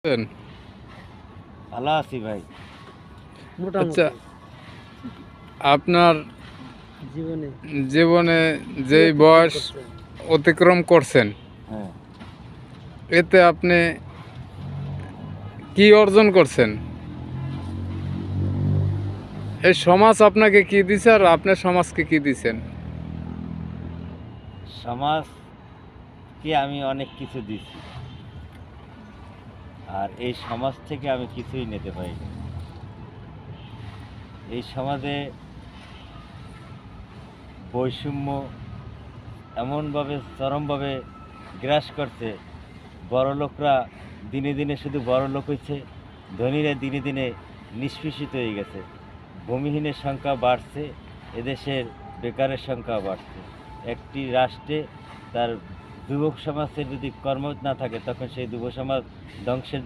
আছেন? ভালো আছি ভাই। আচ্ছা, আপনার জীবনে জীবনে কি যেই অতিক্রম বয়স করছেন? অতিক্রম করছেন, হ্যাঁ, এতে আপনি কি অর্জন করছেন? এই সমাজ আপনাকে কি দিছে আর আপনার সমাজকে কি দিছেন? সমাজকে আমি অনেক কিছু দিছি। আর এই সমাজ থেকে আমি কিছুই নিতে পারিনি। এই সমাজে বৈষম্য এমনভাবে চরমভাবে গ্রাস করছে, বড়লোকরা দিনে দিনে শুধু বড়লোক হইছে, ধনীরা দিনে দিনে নিষ্পেষিত হয়ে গেছে। ভূমিহীনের সংখ্যা বাড়ছে, এদেশের বেকারের সংখ্যা বাড়ছে। একটি রাষ্ট্রে তার যুবক সমাজের যদি কর্ম না থাকে, তখন সেই যুব সমাজ ধ্বংসের